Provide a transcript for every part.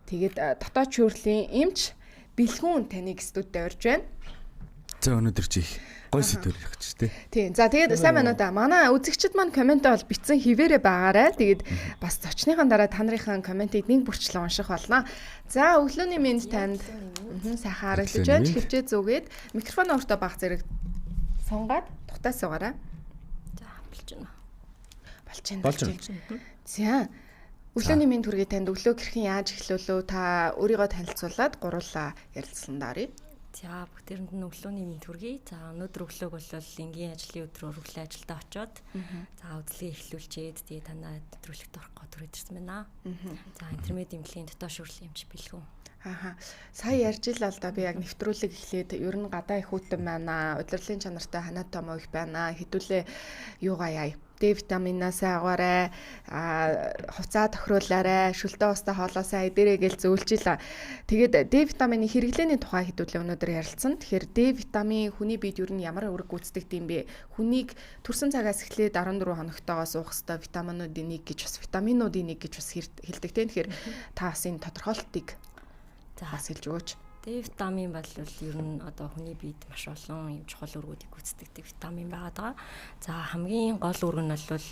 Тэгээд дотоод шүүрлийн эмч бэлгүүн таныг студид орж байна. За өнөөдөр чи их гой сэдвэр ярих гэж тий. Тийм. За тэгээд сайн байна уу да. Манай үзэгчид маань комментээ бол бичсэн хിവэрэ байгаарай. Тэгээд бас зочныхан дараа та нарын комментийг нэг бүрчлэн унших болно. За өглөөний мэнд танд сайхан хараглаж байна. Хөвчөө зүгээд микрофон өөртөө баг зэрэг сунгаад тухтаа суугаарай. За болж байна. Болж байна. За өглөөний мэнд хүргэе танд өглөө гэрхэн яаж эхлүүлв та өөрийгөө танилцуулаад гурлаа ярилцсан даарыг. За бүгдээрэнд нь өглөөний мэнд хүргэе. За өнөөдөр өглөөг бол энгийн ажлын өдрөөр өглөө ажилдаа очиод за үзлэгээ эхлүүлчихэд тэгээ танаа нэвтрүүлэгт орохгүй төрөдөрсөн байна. За интермед эмнэлгийн дотоод шүүрлийн эмч бэлгүүн. Сая ярьж ил л да би яг нэвтрүүлэг эхлээд ер нь гадаа их хүтэн байна. Удирдлын чанартай ханаа томоо их байна. Хэдүүлээ юугаа яа. Д витаминаас агаарай, хувцас тохируулаарай, шүлтээ устай хоолоосаа эдэрээ гэл зөөлчихлээ. Тэгээд Д витамины хэрэглээний тухай хэдүүлээ өнөөдөр ярилцсан. Тэгэхээр Д витамин хүний биед ер нь ямар үүрэг гүйцэтгэдэг юм бэ? Хүнийг төрсэн цагаас эхлээд 14 хоногтойгоо суух ёстой витаминуудын нэг гэж бас витаминуудын нэг гэж бас хэлдэг тийм. Тэгэхээр та бас энэ тодорхойлтыг бас хэлж өгөөч. Д витамин бол ер нь одоо хүний биед маш олон юм чухал үүргүүдийг гүйцэтгэдэг витамин байгаа. За хамгийн гол үүрэг нь бол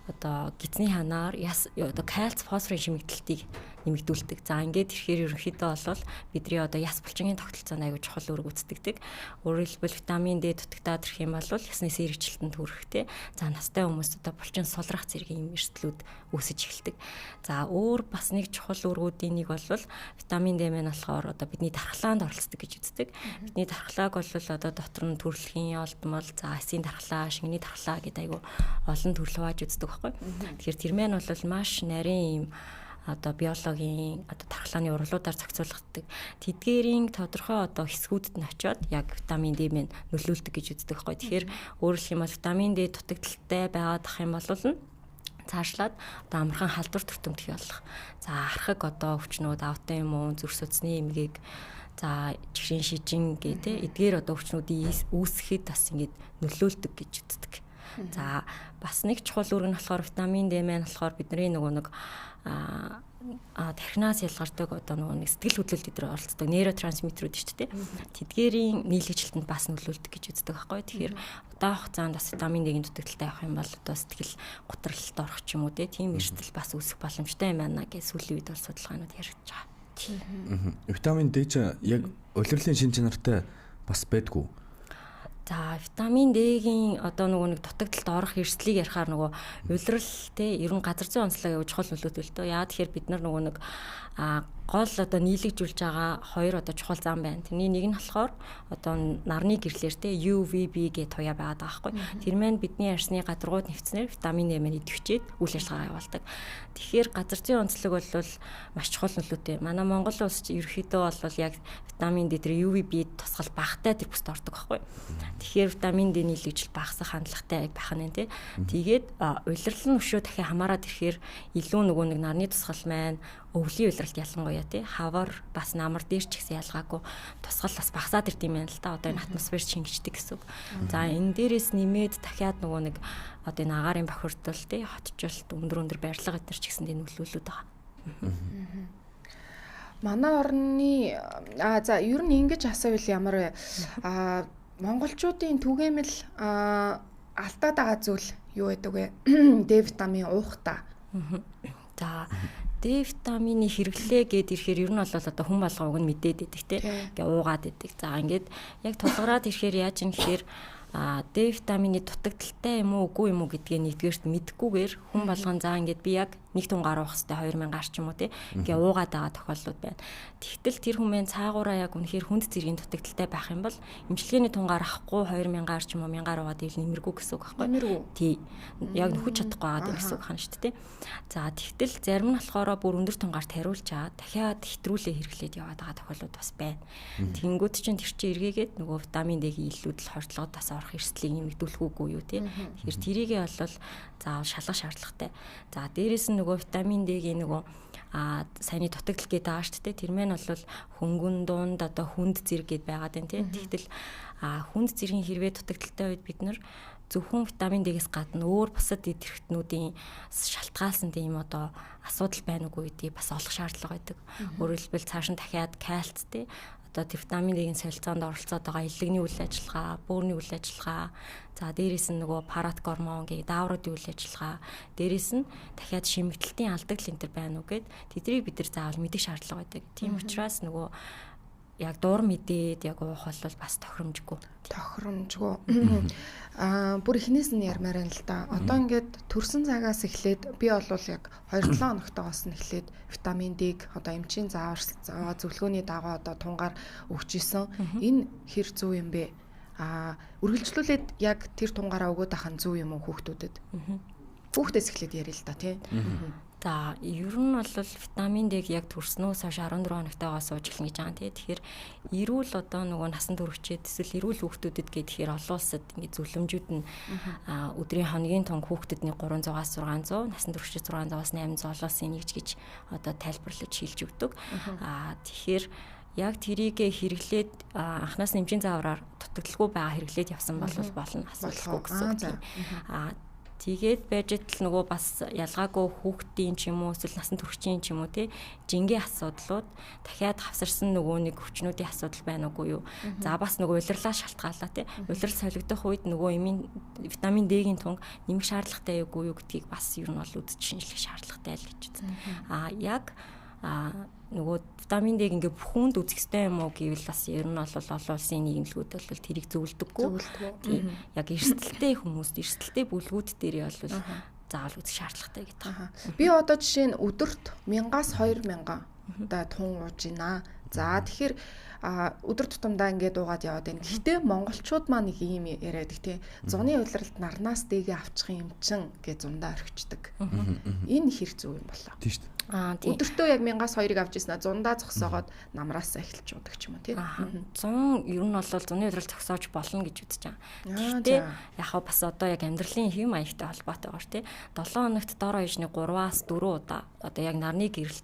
одоо гидсний ханаар одоо кальц, фосфорын шимэгдэлтийг нэмэгдүүлдэг. За ингээд ирэхээр ерөнхийдөө бол бидний одоо яс булчингийн тогтолцоонд аягүй чухал үүрэг гүйцэтгэдэг. Өөрөөр хэлбэл витамин D дутагдаад ирэх юм бол ясны сэргийлэлтэнд хүрэхтэй. За настай хүмүүст одоо булчин сулрах зэргийн эрсдлүүд үүсэж эхэлдэг. За өөр бас нэг чухал үүргүүдийн нэг бол витамин D мэн болохоор одоо бидний дархлаанд оролцдог гэж үздэг. Бидний дархлааг бол одоо дотор нь төрөлхийн олдмол, за эсийн дархлаа, шингэний дархлаа гэдэг аягүй олон төрөл хувааж үздэг байхгүй. Тэгэхээр тэр мэн бол маш нарийн юм одоо биологийн одоо дархлааны урлуудаар зохицуулгадаг. Тэдгээрийн тодорхой одоо хэсгүүдэд нь очиод яг витамин D мэн нөлөөлдөг гэж үздэг байхгүй. Тэгэхээр өөрөөр хэлэх юм бол витамин D дутагдaltaй байгаад ах юм бол цаашлаад одоо амархан халдвар төртөмдөх болох. За архаг одоо өвчнүүд аутоиммун зүрх судасны эмгээг за жишээ шижин гэдэг эдгээр одоо өвчнүүдийн үүсгэхэд бас ингэж нөлөөлдөг гэж үздэг. За бас нэг чухал үүрэг нь болохоор витамин D мэн болохоор бидний нэг тархинаас ялгардаг одоо нэг сэтгэл хөдлөлт дээр оролцдог нейротрансмиттерүүд шүү дээ. Тэдгээрийн нийлэгчлэлтэнд бас нөлөөлдөг гэж үздэг байхгүй. Тэгэхээр удаан хугацаанд бас витамин D-ийн дутагдaltaй авах юм бол одоо сэтгэл гутралд орох ч юм уу тийм эрсдэл бас үүсэх боломжтой юм байна гэж сүүлийн үед бол судалгаанууд яригдж байгаа. Витамин D ч яг улирлын шин чанартай бас байдгүй. За витамин D-гийн одоо нэг дутагдалд орох эрсдлийг ярихаар улирал те ер нь газар зүйн онцлог явж чухал нөлөөтэй л дөө. Яагаад тэгэхээр бид нар нэг гол одоо нийлэгжүүлж байгаа хоёр одоо чухал зам байна. Тэрний нэг нь болохоор одоо нарны гэрлэр те UVB гэдэг туяа байгаа даахгүй. Тэр маань бидний арсны гадаргууд нэвцснээр витамин D маань идэвхжээд үйл ажиллагаа явуулдаг. Тэгэхээр газар зүйн онцлог бол маш чухал нөлөөтэй. Манай Монгол улс ерөөхдөө бол яг витамин D тэр UVB тусгал багтай тэр бүст ордог байхгүй. Тэгэхээр витамин D нийлэгжил багасах хандлагатай байх нь тий. Тэгээд улирал нь өшөө дахин хамаарад ирэхээр илүү нэг нарны тусгал маань өвлийн улиралд ялангуяа тий хавар бас намар дээр ч гэсэн ялгаагүй тусгал бас багасаад ирд юм байна л та. Одоо энэ атмосфер шингэждэг гэсэн үг. За энэ дээрээс нэмээд дахиад нэг одоо энэ агаарын бохирдол тий хотчлт өндөр барилга гэдэг ч гэсэн энэ нөлөөлөд байгаа. Манай орны за ер нь ингэж асуувал ямар вэ? Монголчуудын түгээмэл алдаад байгаа зүйл юу байдаг вэ? Д витамин уух та. За Д витамины хэрэглээ гэд ирэхээр ер нь бол одоо хүн болгоог нь мэдээд идэг те. Ингээ уугаад идэг. За ингээд яг тулгараад ирэхээр яаж юм гэхээр Д витамины дутагдaltaй юм уу үгүй юм уу гэдгийг нэгдүгээрт мэдгүйгээр хүн болгон заа ингээд би яг нэг тун гар уух хэвээр 2000 гар ч юм уу тий ингээ уугаад байгаа тохиолдлууд байна. Тэгтэл тэр хүмүүс цаагаараа яг үнэхээр хүнд зэргийн дутагдaltaй байх юм бол эмчилгээний тунгаар авахгүй 2000 гар ч юм уу 1000 гар уугаад ивэл нэмэргүй гэсэн үг байхгүй. Нэмэргүй. Тий. Яг нөхөж чадахгүй байгаа гэсэн үг хана шүү дээ. За тэгтэл зарим нь болохоор бүр өндөр тунгаар тариулж чаад дахиад хэтрүүлээ хэрэглээд яваад байгаа тохиолдлууд бас байна. Тэнгүүд чинь тэр чинь эргээгээд нөгөө витамин D-ийн илүүдэл хордлогод бас орох эрсдлийг нэмэгдүүлэх үгүй юу тий. Тэгэхээр тэрийгээ бол заавал шалгах шаардлагатай. За дээрэс нь нөгөө витамин D-гийн нөгөө саяны дутагдал гэдэг байгаа шүү дээ. Тэр маань бол хөнгөн дунд одоо хүнд зэрэг гэд байгаад байна тий. Тэгтэл хүнд зэргийн хэрвээ дутагдaltaй үед бид нар зөвхөн витамин D-гээс гадна өөр бусад эд хэрэгтнүүдийн шалтгаалсан тийм одоо асуудал байна уугүй гэдгийг бас олох шаардлага байдаг. Өөрөөр хэлбэл цааш нь дахиад кальц тий одоо витамин D-ийн солилцоонд оролцоод байгаа эллэгний үйл ажиллагаа, бөөрийн үйл ажиллагаа, за дээрээс нь нөгөө парат гормон гээ даавруудын үйл ажиллагаа, дээрээс нь дахиад шимэгдэлтийн алдагдал энэ төр байна уу гэд тэднийг бид нар заавал мэдэх шаардлага байдаг. Тийм учраас нөгөө яг дуур мэдээд яг уух бол бас тохиромжгүй. Бүр ихнээс нь ярмаар байна л да. Одоо ингээд төрсөн цагаас эхлээд би бол яг 2-7 хоногтойгоос нь эхлээд витамин D-г одоо эмчийн зөвлөгөөний дагуу одоо тунгаар өгч исэн. Энэ хэр зөв юм бэ? Үргэлжлүүлээд яг тэр тунгаараа өгөөд ахын зөв юм уу хүүхдүүдэд? Хүүхдээс эхлээд ярил л да тий. За ер нь бол витамин D-г яг төрснөөс хойш 14 хоногтойгоос ууж эхэлнэ гэж байгаа. Тэгэхээр эрүүл одоо нөгөө насан туршид эсвэл эрүүл хүүхдүүдэд гэхээр олон улсад ингэ зөвлөмжүүд нь өдрийн хоногийн тунг хүүхдэдний 300-аас 600, насан туршид 600-аас 800 олоосын нэгж гэж одоо тайлбарлаж хэлж өгдөг. Тэгэхээр яг тэрийгэ хэрэглээд анхнаас нэмжийн заавраар дутагдaltaгүй байгаа хэрэглээд явсан бол болно асуудалгүй гэсэн. Тэгээд байж тал нөгөө бас ялгаагүй хүүхдийн ч юм уу эсвэл насан туршийн ч юм уу тий жингийн асуудлууд дахиад хавсарсан нөгөө нэг хүчнүүдийн асуудал байна уугүй юу. За бас нөгөө улирлаа шалтгаалаа тий. Улирал солигдох үед нөгөө витамин D-гийн тунг нэмэх шаардлагатай юугүй юу гэдгийг бас ер нь бол үзэж шинжлэх шаардлагатай л гэж үзсэн. Яг нөгөө витамин D-г ингээ бүхэнд үзэх ёстой юм уу гэвэл бас ер нь бол олон улсын нийгэмлэгүүд бол тэрийг зөвлөдөггүй. Тийм. Яг эрсдэлтэй хүмүүст эрсдэлтэй бүлгүүд дээр бол заавал үзэх шаардлагатай гэдэг. Би одоо жишээ нь өдөрт 1000-аас 2000 одоо тун ууж байна. За тэгэхээр өдөр тутамдаа ингээд уугаад яваад байна. Гэхдээ монголчууд маань нэг юм яриад тий. Зуны улиралд нарнаас дэгээ авчих юм чин гэж зундаа орхичдаг. Энэ хэр зөв юм болоо. Тийм шүү дээ. Өдөртөө яг 1000-аас 2-ыг авч ирсэн зундаа зогсоогоод намраас эхэлж уудаг ч юм уу тий. 100 ер нь бол зуны улирал зогсоож болно гэж үзэж байгаа. Гэхдээ яг бас одоо яг амьдралын хэв маягтай холбоотойгоор тий 7 хоногт дор хаяжны 3-аас 4 удаа одоо яг нарны гэрэлт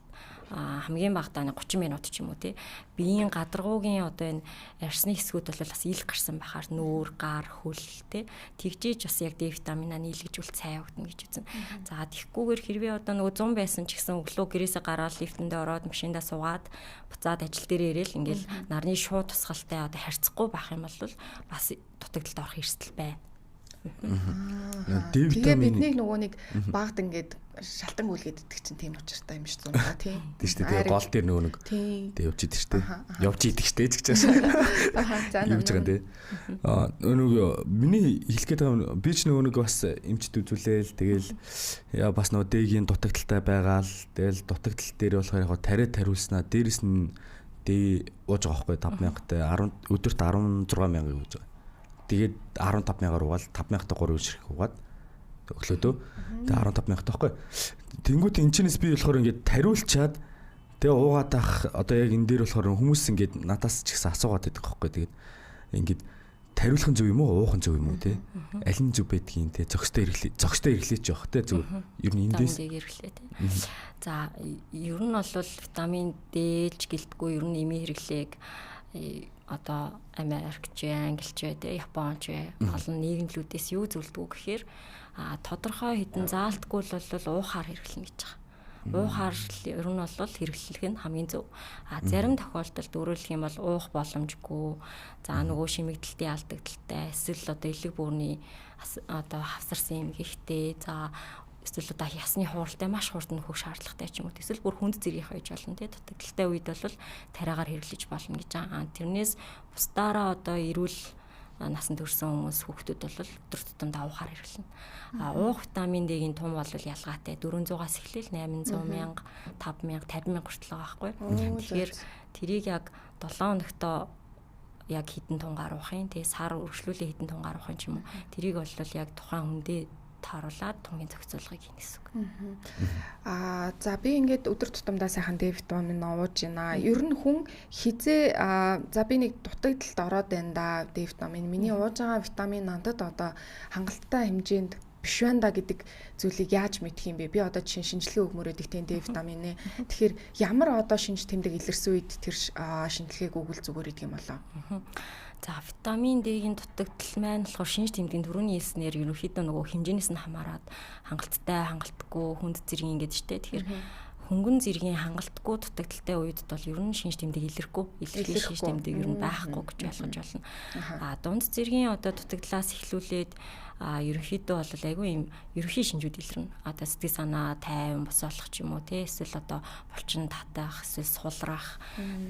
хамгийн багадаа 30 минут ч юм уу тий биеийн гадаргуугийн одоо энэ арсны хэсгүүд бол бас ил гарсан байхаар нүүр, гар, хөл тий тэгжээж бас яг D витаминаа нийлгэж үл цай явагдана гэж үзэн. За тэгхгүйгээр хэрвээ одоо нөгөө 100 байсан ч гэсэн өглөө гэрээсээ гараад лифтэндээ ороод машиндаа суугаад буцаад ажил дээр ирээл ингээл нарны шууд тусгалтай одоо харьцахгүй байх юм бол бас дутагдалд орох эрсдэл бай. Тэгээ биднийг нөгөө нэг багт ингээд шалтан үлгээд идэх чинь тийм учиртай юм шүү дээ тий. Тийм шүү дээ. Гол дээр нөгөө нэг явж идэг шүү дээ. Явж идэг шүү дээ гэж чаашаа. Юу гэж байгаа тий. Нөгөө миний хэлэх гээд байгаа би ч нөгөө нэг бас эмчд үзүүлээл тэгэл яа бас нөгөө D-гийн дутагдaltaй байгаал тэгэл дутагдал дээр болохоор яг тариа тариулснаа дээрэс нь D ууж байгаа байхгүй 5000-тай өдөрт 16000 ууж байгаа. Тэгээд 15000-аар угаал 5000-тай 3 үе ширхэг угаад өглөөдөө тэгээд 15000 таахгүй. Тэнгүүт энэчнээс би болохоор ингээд тариулчаад тэгээ уугаад ах одоо яг энэ дээр болохоор хүмүүс ингээд надаас ч ихсэн асуугаад байдаг байхгүй. Тэгээд ингээд тариулах нь зөв юм уу уух нь зөв юм уу те аль нь зөв байдгийг те зөкстэй ирэхлээч явах те зөв ер нь эндээс ирэхлээ те. За ер нь бол витамин D ч гэлтгүй ер нь эмийн хэрэглээг одоо Америкч, Англич, Японч олон нийгэмлүүдээс юу зөвлөдөг гэхээр тодорхой хэдэн заалтгүй бол уухаар хэрэглэнэ гэж байгаа. Уухаар ер нь бол хэрэглэх нь хамгийн зөв. Зарим тохиолдолд өөрөлдөх юм бол уух боломжгүй. За нөгөө шимэгдэлтийн алдагдaltaй эсвэл одоо элэг бүүрний одоо хавсарсан юм гихтэй. За эсвэл одоо ясны хууралтай маш хурдан нөхөх шаардлагатай ч юм уу. Эсвэл бүр хүнд зэрэг хаяж болно тий. Дутагдaltaй үед бол тариагаар хэрэглэж болно гэж байгаа. Тэрнээс бусдаараа одоо эрүүл насан туршсан хүмүүс хүүхдүүд бол өдөр тутамдаа уухаар хэрэглэнэ. Уух витамин D-гийн тун бол ялгаатай 400-аас эхлээл 800,000, 5,000, 50,000 хүртэл байгаа байхгүй. Тэгэхээр тэрийг яг 7 хоногтоо яг хідэн тунгаар уухын тэгээ сар өргөжлүүлээ хідэн тунгаар уухын ч юм уу. Тэрийг бол яг тухайн хүндээ тааруулаад тунгийн зохицуулгыг хийнэ гэсэн үг. За би ингээд өдөр тутамдаа сайхан D витамин ууж байна. Ер нь хүн хизээ за би нэг дутагдалд ороод байна да D витамин. Миний ууж байгаа витамин надад одоо хангалттай хэмжээнд биш байна да гэдэг зүйлийг яаж мэдэх юм бэ? Би одоо шинжилгээ өгмөрөөд их D витамин нэ. Тэгэхээр ямар одоо шинж тэмдэг илэрсэн үед тэр шинжилгээг өгвөл зүгээр идэг юм болоо. За витамин D-ийн дутагдал маань болохоор шинж тэмдгийн төрөний хэлснээр ерөнхийдөө нөгөө хэмжээнээс нь хамаарат хангалттай, хангалтгүй, хүнд зэргийн ингээд штэ. Тэгэхээр хөнгөн зэргийн хангалтгүй дутагдaltaй үед бол ер нь шинж тэмдэг илэрхий шинж тэмдэг ер нь байхгүй гэж ойлгож байна. Дунд зэргийн одоо дутагдлаас эхлүүлээд ерөнхийдөө бол айгүй юм ерөнхий шинжүүд илэрнэ. Одоо сэтгэл санаа тайван босоолох ч юм уу те эсвэл одоо булчин татах, эсвэл сулрах.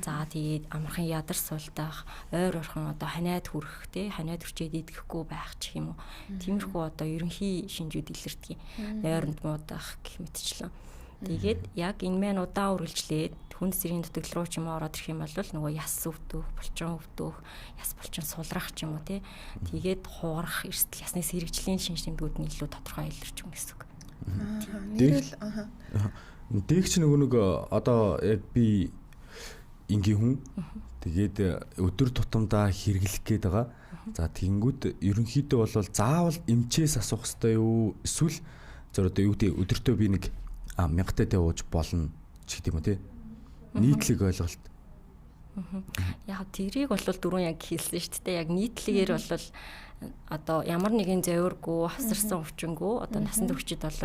За тэгээд амархан ядар суултах, ойр орхон одоо ханиад хүрэх те ханиад хүрчээд идэхгүй байх ч юм уу. Тиймэрхүү одоо ерөнхий шинжүүд илэрдэг. Нойронд муудах гэх мэтчлэн. Тэгээд яг энэ мэн удаан үргэлжлээд хүнд зэргийн дутагдал руу ч юм уу ороод ирэх юм бол нөгөө яс өвдөх, булчин өвдөх, яс булчин сулрах ч юм уу тий. Тэгээд хуурах, эрсдэл ясны сэргэжлийн шинж тэмдгүүд нь илүү тодорхой илэрч юм гэсэн үг. Дэгч нэг одоо яг би ингийн хүн тэгээд өдөр тутамдаа хэрэглэх гээд байгаа. За тэгэнгүүт ерөнхийдөө бол заавал эмчээс асуух хэрэгтэй юу? Эсвэл зөв одоо юу гэдэг өдөртөө би нэг 1000 таа ууж болно ч гэдэг юм уу тий. Нийтлэг ойлголт. Яг тэрийг бол дөрөв яг хэлсэн шүү дээ. Яг нийтлэгээр бол одоо ямар нэгэн завиргүй, хавсарсан өвчнгөө одоо насан туршид бол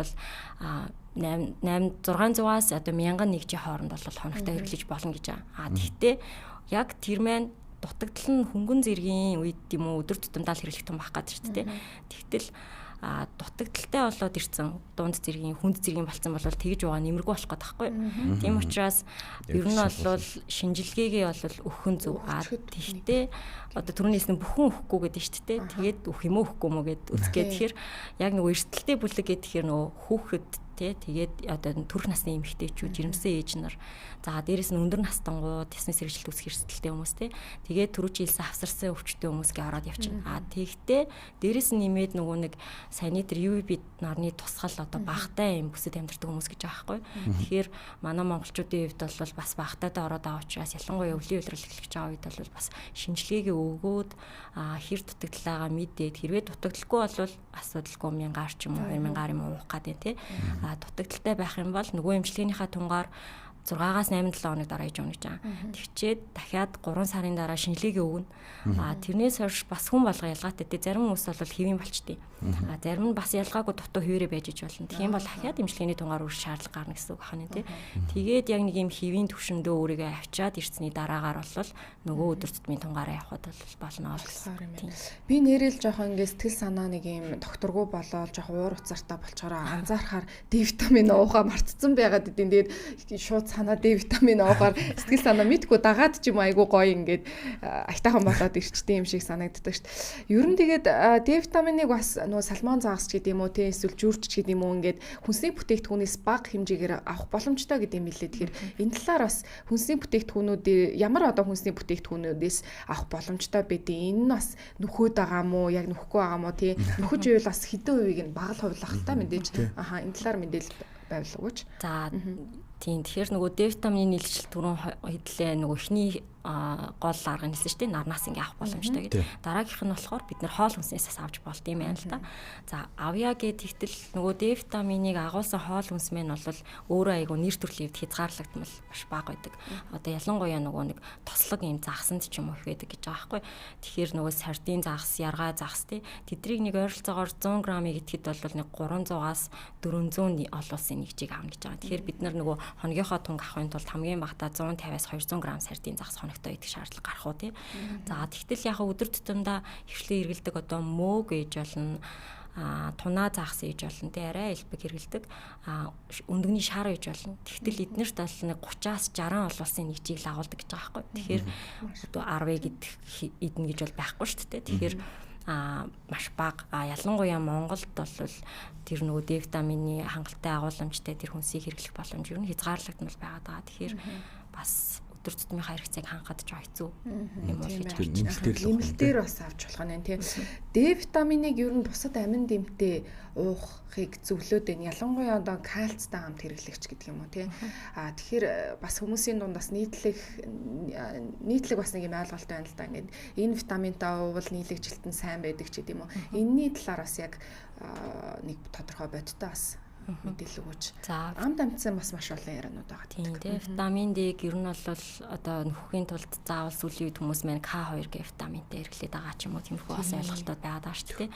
600-аас одоо 1001 хооронд бол хоногтой хэрэглэж болно гэж байгаа. Тэгтээ яг тэр маань дутагдал нь хөнгөн зэргийн үед юм уу өдөр тутамдаа л хэрэглэх юм байх гэдэг шүү дээ. Тэгтэл дутагдaltaй болоод ирсэн дунд зэргийн хүнд зэргийн болцсон бол тэгж байгаа нэмэргүй болох гээд байхгүй. Тийм учраас ер нь бол шинжилгээгээ бол өгөх нь зөв. Тэгтээ одоо түрүүнээс нь бүхэн өгөхгүй гэдэг шүү дээ. Тэгээд өгөх юм уу өгөхгүй юм уу гэд үзгээ. Тэгэхээр яг нөгөө эрсдэлтэй бүлэг гэхээр нөгөө хүүхэд тэгээд одоо төрх насны эмэгтэйчүүд, жирэмсэн ээж нар, за дээрэс нь өндөр настангууд, ясны сэргэлт үүсэх эрсдэлтэй хүмүүс тэгээд түрүүч хэлсэн хавсарсан өвчтөй хүмүүсгээ ороод явчихна. Тэгтээ дээрэс нь нэмээд нөгөө нэг санитар UVB нарны тусгал одоо багтай юм бүсэд амьдардаг хүмүүс гэж байгаа байхгүй. Тэгэхээр манай монголчуудын хувьд бол бас багтайдаа ороод байгаа учраас ялангуяа өвлийн улирал эхлэх гэж байгаа үед бол бас шинжилгээгээ өгөөд хэр дутагдлаагаа мэдээд хэрвээ дутагдaltaгүй бол асуудалгүй 1000-аар ч юм уу 2000-аар юм уух гэдэг тий. Дутагдaltaй байх юм бол нөгөө эмчилгээнийхээ тунгаар 6-аас 8-7 хоног дараа хийж өгнө гэж байгаа. Тэгчээд дахиад 3 сарын дараа шинжилгээ өгнө. Тэрнээс хойш бас хүн болго ялгаатай. Зарим хүмүүс бол хэвийн болчтой. Зарим нь бас ялгаагүй дутуу хөвөрөө байж иж болно. Тэгэх юм бол дахиад эмчилгээний тунгаар үр шаардлага гарна гэсэн үг байна тий. Тэгээд яг нэг юм хэвийн төвшөндөө өөрийгөө авчиад ирсний дараагаар бол нөгөө өдөр тутмын тунгаараа явхад болно гэсэн юм. Би нэрэл жоохон ингэ сэтгэл санаа нэг юм докторгүй болоод жоохон уур уцаартай болчоор анзаархаар D витамин уухаа мартцсан байгаад идэв. Тэгээд шууд санаа D витамин уухаар сэтгэл санаа мэдгүй дагаад ч юм айгу гоё ингээд айтайхан болоод ирчтэй юм шиг санагддаг шүү дээ. Ер нь тэгээд D витаминыг бас нөгөө салмон заагс ч гэдэг юм уу те эсвэл жүрч ч гэдэг юм уу ингээд хүнсний бүтээгдэхүүнээс бага хэмжээгээр авах боломжтой гэдэг юм билээ. Тэгэхээр энэ талаар бас хүнсний бүтээгдэхүүнүүдээ ямар одоо хүнсний бүтээгдэхүүнүүдээс авах боломжтой байдیں۔ Энэ нь бас нөхөд байгаа мó яг нөхгүй байгаа мó те нөхөж ивэл бас хэдэн хувийг нь бага л хувилах та мэдээж. Энэ талаар мэдээлэл байвал өгөөч. За тийм тэгэхээр нөгөө D витамины нийлжил түрүүн хэдлээ нөгөө ихний гол арга нь хэлсэн шүү дээ. Нарнаас ингээ авах боломжтой гэдэг. Дараагийнх нь болохоор бид нэр хоол хүнснээс авч болт юм байна л да. За авья гэд тэгтэл нөгөө D витаминыг агуулсан хоол хүнс мэн бол өөрөө айгу нэр төрлийн хэвд хязгаарлагдмал маш бага байдаг. Одоо ялангуяа нөгөө нэг тослог юм загсанд ч юм уу их байдаг гэж байгаа байхгүй. Тэгэхээр нөгөө сардин загас, яргаа загас тэднийг нэг ойролцоогоор 100 грамыг идэхэд бол нэг 300-аас 400 олуулсан нэгжийг авна гэж байгаа. Тэгэхээр бид нар нөгөө хоногийнхоо тунг авахын тулд хамгийн багадаа 150-аас 200 грамм сардин загас хоногтой идэх шаардлага гарах уу тий. За тэгтэл яг өдөр тутамдаа хөвчлэн эргэлдэг одоо мөөг ээж болно, тунаа загас ээж болно тий, арай элбэг эргэлдэг, өндөгний шар ээж болно. Тэгтэл эднэрт бол нэг 30-аас 60 олуулсан нэгжийг л агуулдаг гэж байгаа байхгүй. Тэгэхээр одоо 10-ыг идэх гэж бол байхгүй шүү дээ. Тэгэхээр маш бага. Ялангуяа Монголд бол тэр нөгөө D витамины хангалттай агууламжтай тэр хүнсийг хэрэглэх боломж ер нь хязгаарлагдмал байгаад байгаа. Тэгэхээр бас өдөр тутмын хэрэгцээг хангахад ч хэцүү юм уу гэж нэмэлтээр бас авч болох нь тийм. D витаминыг ер нь бусад амин дэмтэй уухыг зөвлөөд байна. Ялангуяа одоо кальцтай хамт хэрэглэгч гэдэг юм уу тийм. Тэгэхээр бас хүмүүсийн дундаас нийтлэг бас нэг юм ойлголт байна л да. Ингээд энэ витаминтай уувал нийлэгжилт нь сайн байдаг ч гэдэг юм уу. Энийний талаар бас яг нэг тодорхой бодтой бас мэдээлэл өгөөч. За амт амтсан бас маш олон ярианууд байгаа. Тийм тийм. Витамин D-г ер нь бол одоо нөхөхийн тулд заавал сүүлийн үед хүмүүс маань K2 гэх витаминтай хэрэглээд байгаа ч юм уу тиймэрхүү бас ойлголтууд байгаад байгаа шүү дээ.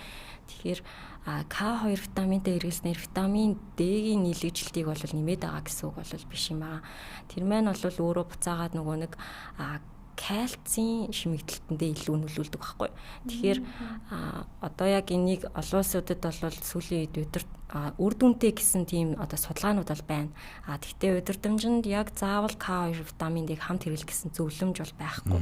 Тэгэхээр K2 витаминтай хэрэглэснээр витамин D-гийн нийлэгжилтийг бол нэмээд байгаа гэсэн үг бол биш юм аа. Тэр маань бол өөрөө буцаагаад нөгөө нэг кальцийн шимэгдэлтэндээ илүү нөлөөлдөг байхгүй. Тэгэхээр одоо яг энийг олон улсуудад бол сүүлийн үед үр дүнтэй гэсэн тийм одоо судалгаанууд бол байна. Тэгвэл удирдамжинд яг заавал K2 витамин D-г хамт хэрэглэх гэсэн зөвлөмж бол байхгүй.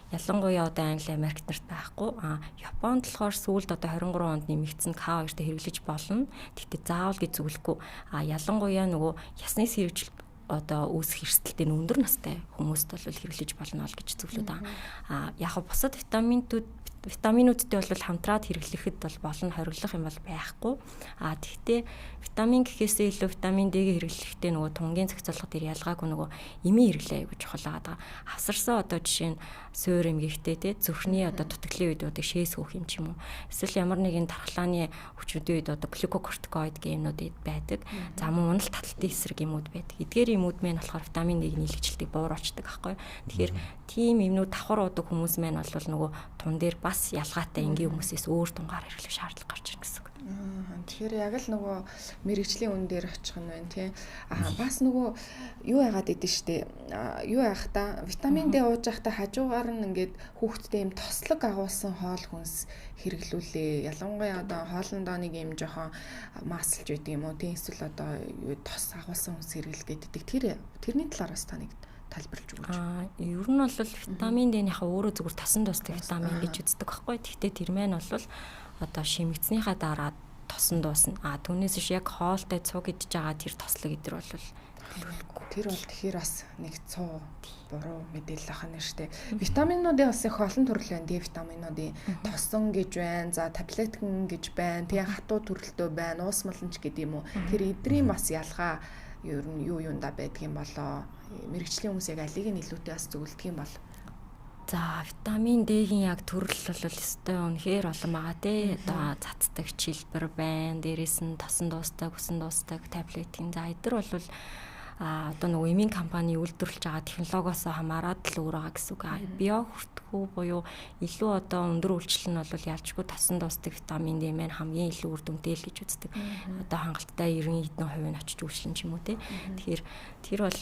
Ялангуяа одоо Англи, Америкт нарт байхгүй. Японд болохоор сүүлд одоо 23 онд нэмэгдсэн K2-тэй хэрэглэж болно. Тэгвэл заавал гэж зөвлөхгүй. Ялангуяа нөгөө ясны сэргэжил одоо үүсэх эрсдэлтэй өндөр настай хүмүүст бол хэрэглэж болно л гэж зөвлөд байгаа. Яг бусад витаминуудтай бол хамтраад хэрэглэхэд бол болно, хориглох юм бол байхгүй. Тэгвэл витамин гэхээсээ илүү витамин D-г хэрэглэхдээ нөгөө тунгийн зохицуулах дээр ялгаагүй нөгөө эмийн хэрэглээ аягүй чухал байгаа. Хавсарсан одоо жишээ нь суур эмгэгтэй те зүрхний одоо дутагдлын үед одоо шээс хөөх юм ч юм уу. Эсвэл ямар нэгэн тархлааны хүчнүүдийн үед одоо глюкокортикоид гэх юмнууд байдаг. За мөн уналт таталтын эсрэг юмуд байдаг. Эдгээр юмуд маань болохоор витамин D-г нийлэгжилтийг бууруулдаг байхгүй. Тэгэхээр тийм юмнууд давхар уудаг хүмүүс маань бол нөгөө тун дээр бас ялгаатай энгийн хүмүүсээс өөр тунгаар хэрэглэх шаардлага гарч ирнэ гэсэн үг. Тэгэхээр яг л нөгөө мэрэгжлийн үн дээр очих нь байна тий. Бас нөгөө юу яагаад идэв штэ. Юу яах та витамин D ууж байхдаа хажуугаар нь ингээд хүүхдтэй юм тослог агуулсан хоол хүнс хэрэглүүлээ. Ялангуяа одоо хоолндоо нэг юм жоохон маслж байдаг юм уу тий. Эсвэл одоо тос агуулсан хүнс хэрэглэдэг. Тэрний талаар бас та нэг тайлбарлаж өгөөч. Ер нь бол витамин D-ийнхаа өөрөө зүгээр тасан тусдаг витамин гэж үздэг байхгүй. Гэхдээ тэр маань бол одоо шимэгцснийхаа дараа тосон дуусна. Түүнээс биш яг хоолтой цуг идж байгаа тэр тослог идэр бол тэр бол тэгэхээр бас нэг цуу буруу мэдээлэл ахна штэ. Витаминуудын бас их олон төрөл байна. D витаминуудын тосон гэж байна. За таблеткэн гэж байна. Тэгээ хатуу төрөлтөө байна. Уус маланч гэдэг юм уу. Тэр эдрийн бас ялгаа ер нь юу юунда байдаг юм болоо. Мэргэжлийн хүмүүс яг алиг нь илүүтэй бас зөвлөдөг юм бол. За витамин D-гийн яг төрөл бол өстой үнэхээр олон байгаа тий. Одоо цацдаг чилбэр байна. Дээрээс нь тосон дуустдаг, усан дуустдаг таблетын. За эдгээр бол одоо нөгөө эмийн компани үйлдвэрлэж байгаа технологиос хамаарат л өөр байгаа гэсэн үг. Био хүртгүү буюу илүү одоо өндөр үйлчлэл нь бол ялчгүй тосон дуустдаг витамин D маань хамгийн илүү үр дүнтэй л гэж үздэг. Одоо хангалттай 90 хэдэн хувийн очиж үйлчлэн ч юм уу тий. Тэгэхээр тэр бол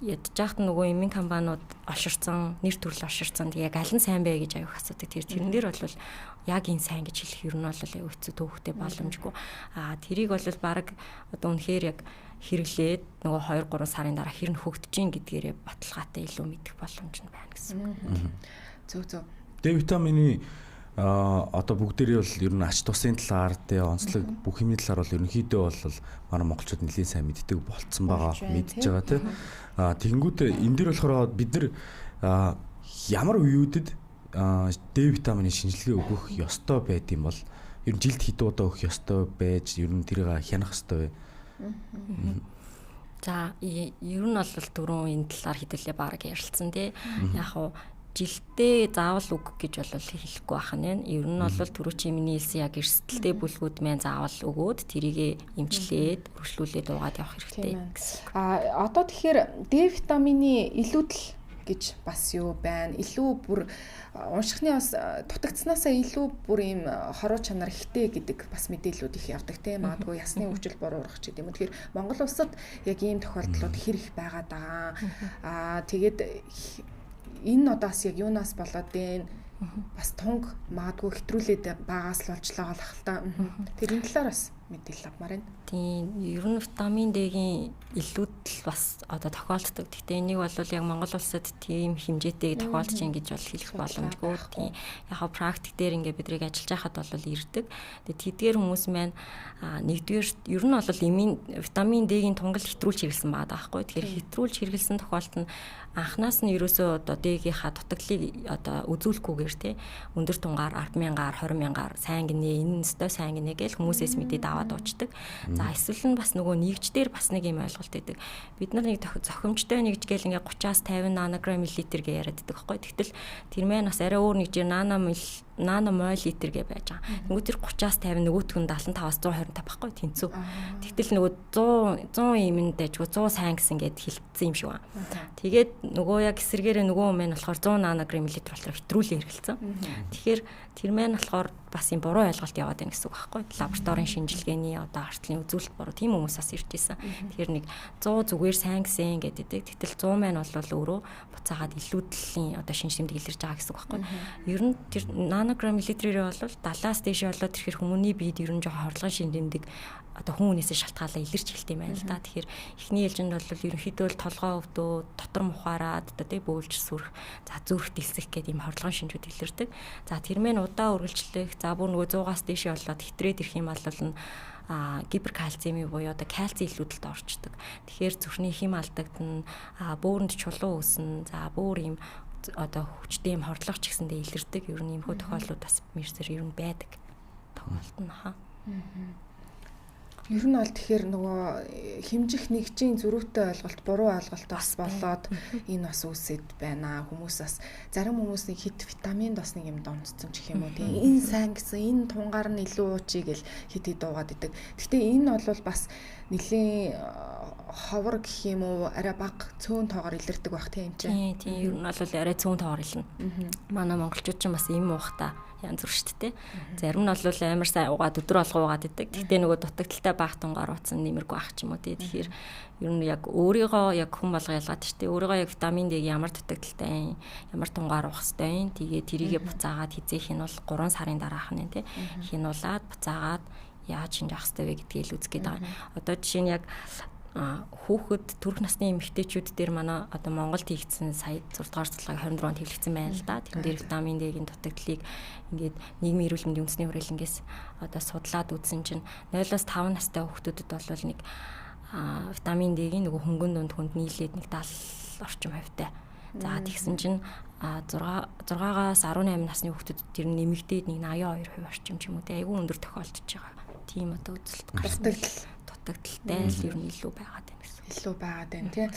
ядж яахт нөгөө эмийн компаниуд олширсан, нэр төрөл олширсан. Яг аль нь сайн бэ гэж аяг асуудаг. Тэрэн дээр бол яг энэ сайн гэж хэлэх юм бол аяг хэцүү төвхтэй боломжгүй. Тэрийг бол баг одоо үнэхээр яг хэрэглээд нөгөө 2-3 сарын дараа хэрн хөгдөж гин гэдгээрээ баталгаатай илүү мэдэх боломж нь байна гэсэн. Зөв. D витамины одоо бүгдээрээ бол ер нь ач тусын талаар тэ онцлог бүх юмны талаар бол ерөнхийдөө бол манай монголчууд нэлийн сайн мэддэг болцсон байгаа, мэдж байгаа тэ. Тэгэнгүүт энэ дэр болохоор бид нар ямар үеүүдэд D витамины шинжилгээ өгөх ёстой байд юм бол ер нь жилд хэд удаа өгөх ёстой байж ер нь тэрийг хянах ёстой вэ? За ер нь бол дөрөв энэ талаар хэдүүлээ баг ярилцсан тий. Яг уу жилдээ заавал үг гэж бол хэлэхгүй байх нь. Ер нь бол түрүүчийн миний хэлсэн яг эрсдэлтэй бүлгүүд маань заавал өгөөд тэрийгэ эмчлээд өргөжлүүлээд уугаад явах хэрэгтэй гэсэн. Одоо тэгэхээр D витамины илүүдэл гэж бас юу байна? Илүү бүр уншихны бас дутагдсанаасаа илүү бүр ийм хороо чанар ихтэй гэдэг бас мэдээлэлүүд их явдаг тийм. Магадгүй ясны өвчл буруурах ч гэдэм үү. Тэгэхээр Монгол улсад яг ийм тохиолдлууд хэр их байгаад байгаа. Тэгээд энэ удаас яг юунаас болоод дээ бас тунг магадгүй хэтрүүлээд байгаас л олжлоо л ахaltaа. Тэр энэ талаар бас мэдээлэл авмаар байна. Тийм, ер нь витамин D-гийн илүүдэл бас одоо тохиолддог. Гэхдээ энийг бол яг Монгол улсад тийм хэмжээтэй тохиолдож ин гэж бол хэлэх боломжгүй. Тийм. Яг практик дээр ингээ бидрийг ажиллаж байхад бол ирдэг. Тэгээд тэдгээр хүмүүс маань нэгдүгээр ер нь бол эмийн витамин D-гийн тунгал хэтрүүлж хэрэглэсэн байгаа даахгүй. Тэгэхээр хэтрүүлж хэрэглэсэн тохиолдолд нь анханаас нь ерөөсөө одоо D-гийнхаа дутагдлыг одоо үзүүлэхгүйгээр тий өндөр тунгаар 10,000-аар 20,000-аар сайн гинэ энэ өстой сайн гинэ гэж хүмүүсээс мэдээд аваад уучдаг. За эсвэл нь бас нөгөө нэгждэр бас нэг юм ойлголт өгдөг. Бид нар нэг зохимжтой нэгж гээл ингээ 30-аас 50 нанограмм миллилитр гэж яриад байдаг байхгүй. Тэгтэл тэр маань бас арай өөр нэгжээр наномолитр гэж байж байгаа. Нөгөө тэр 30-аас 50 нөгөөтг нь 75-аас 125 байхгүй тэнцүү. Тэгтэл нөгөө 100 юм дэжгүй 100 сайн гэсэн гээд хилцсэн юм шиг байна. Тэгээд нөгөө яг эсэргээрээ нөгөө өмнө болохоор 100 нанограмм миллилитр болохоор хэтрүүлээ хэрэгэлсэн. Тэгэхээр тэр маань болохоор бас юм буруу ойлголт яваад байна гэсэн үг байхгүй. Лабораторийн шинжилгээний одоо артлын үзүүлэлт буруу тийм хүмүүсээс ирж исэн. Тэгэхээр нэг 100 зүгээр сайн гэсэн гэдэг. Тэгтэл 100 маань бол өөрөө буцаагаад илүүдлийн одоо шинж тэмдэг илэрж байгаа гэсэн үг байхгүй. Ер нь тэр нанограмм миллилитрээр бол 70-аас дээш болоод тэрхэр хүмүүний биед ер нь жоохон хорлогын шинж тэмдэг одоо хүн хүнээсээ шалтгаалаа илэрч эхэлт юм байна л да. Тэгэхээр эхний ээлжинд бол ерөнхийдөө л толгой өвдөө, дотор мухаараад одоо тий бөөлж сүрх, за зүрх дэлсэх гэдэг юм хорлогын шинжүүд илэрдэг. За тэр мэн удаа үргэлжлэх, за бүр нөгөө 100-аас дээш болоод хэтрээд ирэх юм бол гиперкальциумын буюу одоо кальци илүүдэлд орчдөг. Тэгэхээр зүрхний хэм алдагдана, бөөрөнд чулуу үүснэ, за бөөр юм одоо хүчтэй юм хорлогч гэсэндээ илэрдэг. Ер нь иймхүү тохиолдлууд бас мэрсэр ер нь байдаг. Тоглолт нь хаа. Ер нь бол тэгэхээр нөгөө хэмжих нэгжийн зөрүүтэй ойлголт, буруу ойлголт бас болоод энэ бас үүсэт байна. Хүмүүс бас зарим хүмүүсийн хит витаминд бас нэг юм донцсон ч юм уу тийм. Энэ сайн гэсэн, энэ тунгаар нь илүү уучий гэл хит дуугаад идэг. Гэхдээ энэ бол бас нэлийн ховор гэх юм уу арай бага цөөн тоогоор илэрдэг байх тийм ч. Тийм ер нь бол арай цөөн тоогоор илэрнэ. Манай монголчууд ч бас юм уух та янз бүр шүү дээ. Зарим нь бол амар сайн угаад өдөр алга угаад идэг. Гэхдээ нөгөө дутагдaltaй баах тунгаар ууцсан нэмэргүй ах ч юм уу тий. Тэгэхээр ер нь яг өөрийгөө яг хүн болго ялгаад шүү дээ. Өөрийгөө яг витамин D-г ямар дутагдaltaй, ямар тунгаар уух хэвтэй. Тэгээ тэрийгэ буцаагаад хизээх нь бол 3 сарын дараах нь тий. Хинуулаад буцаагаад яаж шинж авах хэвтэй вэ гэдгийг л үзэх гээд байгаа. Одоо жишээ нь яг хүүхэд төрөх насны эмэгтэйчүүд дээр манай одоо Монголд хийгдсэн сая 6 дугаар цэцлэг 24 онд хэвлэгдсэн байна л да. Тэрэн дээр витамин D-гийн дутагдлыг ингээд нийгмийн эрүүл мэндийн үндэсний хүрээлэнгээс одоо судлаад үзсэн чинь 0-5 настай хүүхдүүдэд бол нэг витамин D-гийн нөгөө хөнгөн дунд хүнд нийлээд нэг 70 орчим хувьтай. За тэгсэн чинь 6-аас 18 насны хүүхдүүд тэр нэмэгдээд нэг 82% орчим ч юм уу те айгүй өндөр тохиолдож байгаа. Тийм одоо үзэлт дутагдaltaй л ер нь илүү байгаад байна гэсэн. Илүү байгаад байна тий.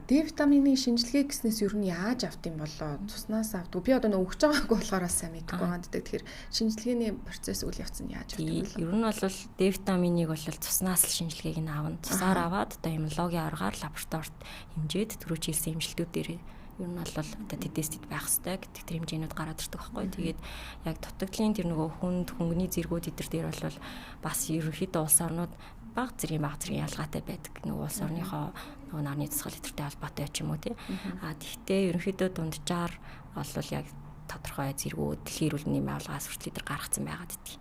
D витамины шинжилгээ гэснээс ер нь яаж авт юм болоо? Цуснаас авдаг. Би одоо өгч байгаагүй болохоор бас сайн мэдэхгүй байгаа. Тэгэхээр шинжилгээний процесс үйл явц нь яаж авдаг вэ? Ер нь бол D витаминыг бол цуснаас л шинжилгээг нь аавна. Цусаар аваад одоо иммунологийн аргаар лабораторид хэмжээд түрүү чийлсэн эмчилтүүдээр ер нь бол одоо тетэстэд байх хэрэгтэй гэдэг тэр хэмжээнүүд гараад ирдэг байхгүй. Тэгээд яг дутагдлын тэр нөгөө хөнгөний зэргүүд эдэр дээр бол бас ерөнхийдөө улс орнууд баг зэргийн ялгаатай байдаг. Нөгөө улс орныхоо нөгөө нарны цэцгэл эдэртэй холбоотой ч юм уу тий. Тэгтээ ерөнхийдөө дунджаар бол яг тодорхой зэргүүд дэлхийн эрүүл мэндийн байгууллагаас хүртэл эдэр гаргацсан байгаад идэв.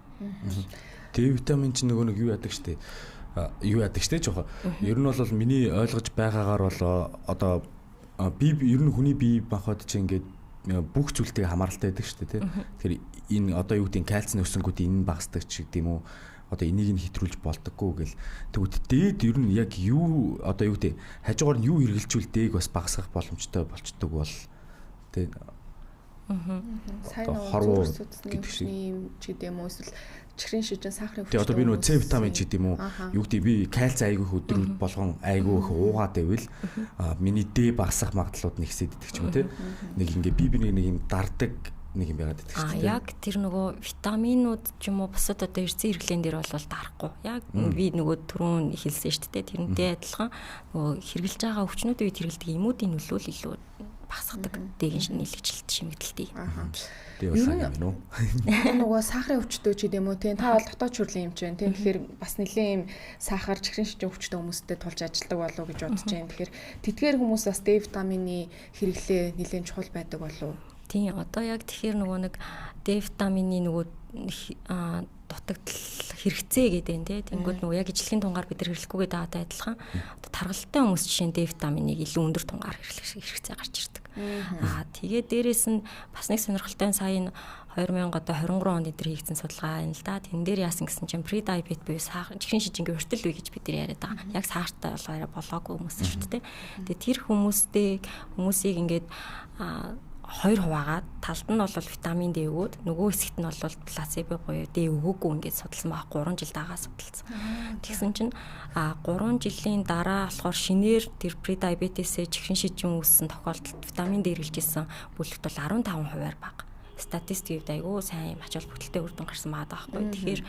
D витамин чинь нөгөө нэг юу яадаг штэ. Юу яадаг штэ жоохон. Ер нь бол миний ойлгож байгаагаар бол одоо би ер нь хүний бие махбод чинь ингээд бүх зүйлтэйг хамааралтай байдаг шүү дээ тийм. Тэгэхээр энэ одоо юу гэдэг нь кальцийн өсөнгүүд энэ багасдаг ч гэдэг юм уу. Одоо энийг нь хэтрүүлж болдоггүй гэл. Тэгвэл дээд ер нь яг юу одоо юу гэдэг хажуугаар нь юу хэрэгэлжүүл дээг бас багасгах боломжтой болчдөг бол тийм. Сайн хорвоо гэдэг шиг ч гэдэг юм уу эсвэл чихрийн шижин сахарын хүчтэй. Одоо би нөгөө С витамин ч гэдэг юм уу. Юу гэдэг би кальци айгүй өдөр болгон айгүй их уугаад байвал миний D багасах магадлалууд нэгсээд идэх ч юм уу тийм. Нэг ингээ би нэг юм дардаг нэг юм байгаад идэх шүү дээ. Яг тэр нөгөө витаминууд ч юм уу бусад одоо эрдэс хэрэглэн дээр бол дарахгүй. Яг би нөгөө түрүүн хэлсэн шүү дээ. Тэрнтэй адилхан нөгөө хэрэгжилж байгаа өвчнүүдийн үед хэрэглэдэг эмүүдийн нөлөөлөл илүү багасгадаг дэгийн нийлэгчлэлт шимэгдэлтийг. Тэг бас сайн юм уу? Нөгөө сахарын өвчтөө ч гэдэм үү тийм та бол дотоод чөрлөн эмч байна тийм. Тэгэхээр бас нэлийн юм сахар чихрийн шижин өвчтөө хүмүүстэй тулж ажилладаг болов уу гэж бодож байна. Тэгэхээр тэдгээр хүмүүс бас D витамины хэрэглээ нэлийн чухал байдаг болов уу? Тийм одоо яг тэгэхээр нөгөө нэг D витамины нөгөө дутагдал хэрэгцээ гэдэг юм тий. Тэнгүүд нөгөө яг ижлэгийн тунгаар бид нар хэрэглэхгүйгээ даатай адилхан одоо тархалтай хүмүүс жишээ нь D витаминыг илүү өндөр тунгаар хэрэгцээ гарч ирдэг. Тэгээд дээрэс нь бас нэг сонирхолтой сая 2023 онд эдгээр хийгдсэн судалгаа юм л да. Тэн дээр яасан гэсэн чинь pre-diabetes буюу чихрийн шижингийн хүртэл үе гэж бид нар яриад байгаа. Яг сахартай болгоорой болоогүй хүмүүс шүү дээ. Тэгээд тэр хүмүүсийг ингээд 2 хуваагаад талд нь бол витамин D өгөөд нөгөө хэсэгт нь бол плацебо буюу D өгөөгүй ингээд судалсан баг 3 жил дагаа судалсан. Тэгсэн чинь 3 жилийн дараа болохоор шинээр тэр pre-diabetes чихрийн шижин үүссэн тохиолдолд витамин D хэрэглэж исэн бүлэгт бол 15%-аар бага. статистик хувьд айгүй сайн ач холбогдолтой үр дүн гарсан байгаа байхгүй. Тэгэхээр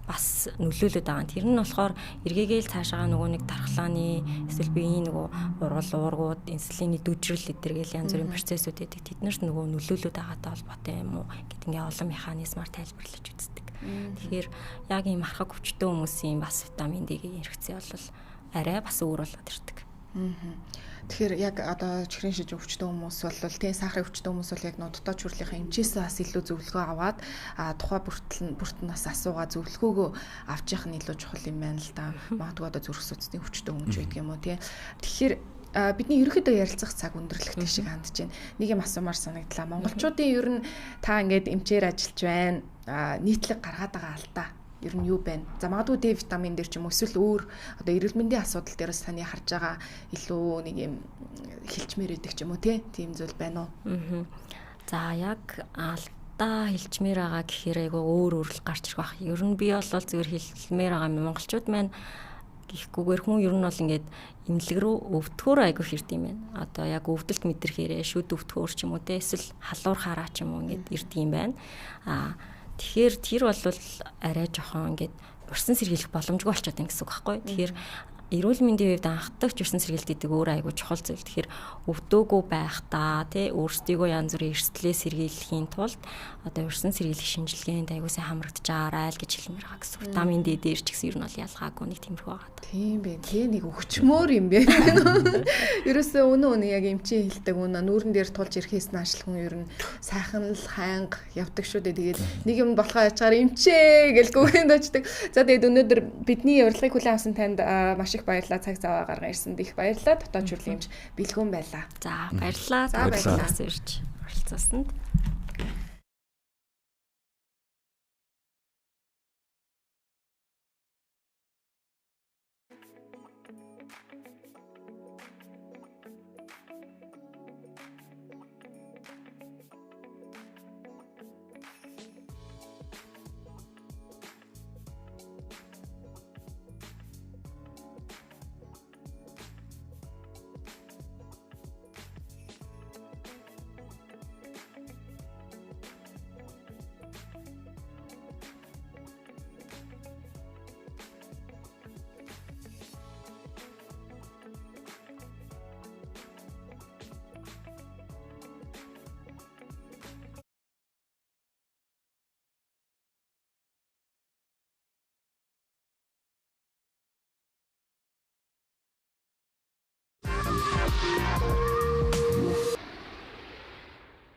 бас нөлөөлөд байгаа. Тэр нь болохоор эргээгээл цаашаа нөгөө нэг дархлааны эсвэл биеийн нөгөө ургал уургууд, инсулины дүжрэл эдэргээл янз бүрийн процессүүд байдаг. Тэднэрт нөгөө нөлөөлөд байгаатай холбоотой юм уу гэдэг ингээ олон механизмаар тайлбарлаж үздэг. Тэгэхээр яг ийм архаг өвчтөн хүмүүсийн бас витамин D-ийн хэрэгцээ бол арай бас өөр болоод ирдэг. Тэгэхээр яг одоо чихрийн шиж өвчтөн хүмүүс бол тийм сахарын өвчтөн хүмүүс бол яг дотоод чөрлөлийн эмчээсээ бас илүү зөвлөгөө аваад тухай бүртэн бас асуугаа зөвлөгөөгөө авч явах нь илүү чухал юм байна л да. Магадгүй одоо зүрх судасны өвчтөн хүмүүс байдаг юм уу тийм. Тэгэхээр бидний ерөөхдөө ярилцах цаг өндөрлөгтэй шиг хандж байна. Нэг юм асуумаар санагдлаа. Монголчуудын ер нь та ингээд эмчээр ажиллаж байна. Нийтлэг гаргаад байгаа алдаа ер нь юу байна? За магадгүй D витамин дээр ч юм уу эсвэл өөр одоо эрүүл мэндийн асуудал дээрээс таны харж байгаа илүү нэг юм хэлчмээр байдаг ч юм уу тийм зүйл байна уу? За яг алдаа хэлчмээр байгаа гэхээр айгаа өөр л гарч ирэх бах. Ер нь би бол зүгээр хэлмээр байгаа юм. Монголчууд маань гэхгүйгээр хүн ер нь бол ингээд имлэг рүү өвдөхөөр айгүй хэрд юм байна. Одоо яг өвдөлт мэдрэхээрээ шүд өвдөхөөр ч юм уу эсвэл халуурхаараа ч юм уу ингээд ирд юм байна. Тэгэхээр тэр бол арай жоохон ингээд урьсан сэргийлэх боломжгүй болчиход байна гэсэн үг байхгүй. Тэгэхээр эрүүл мэндийн хувьд анхдагч урьсан сэргийлт гэдэг өөр айгүй чухал зүйл. Тэгэхээр өвдөөгүй байхдаа өөрсдийгөө янз бүрийн эрсдлээ сэргийлэхийн тулд одоо урьсан сэргийлэх шинжилгээнд айгүй сайн хамрагдаж байгаарай л гэж хэлмээр байгаа гэсэн. Витамин D дээр ч гэсэн ер нь бол ялгаагүй нэг тиймэрхүү байгаа. Тийм бэ. Тэ нэг өвчмөр юм бэ. Ерөөсөө өнөө яг эмчийн хэлдэг нүүрэн дээр тулж ирэхээс нааш хүн ер нь сайхан л ханга явдаг шүү дээ. Тэгээд нэг юм болохоо ячаар эмчээ гэж гүгэнд очдөг. За тэгээд өнөөдөр бидний урилгыг хүлээн авсан танд маш их баярлалаа. Цаг зав гарган ирсэнд их баярлалаа. Дотоод чөрлөлийн эмч бэлгүүн байлаа. За баярлалаа. За баярлалаа ирж оролцсонд.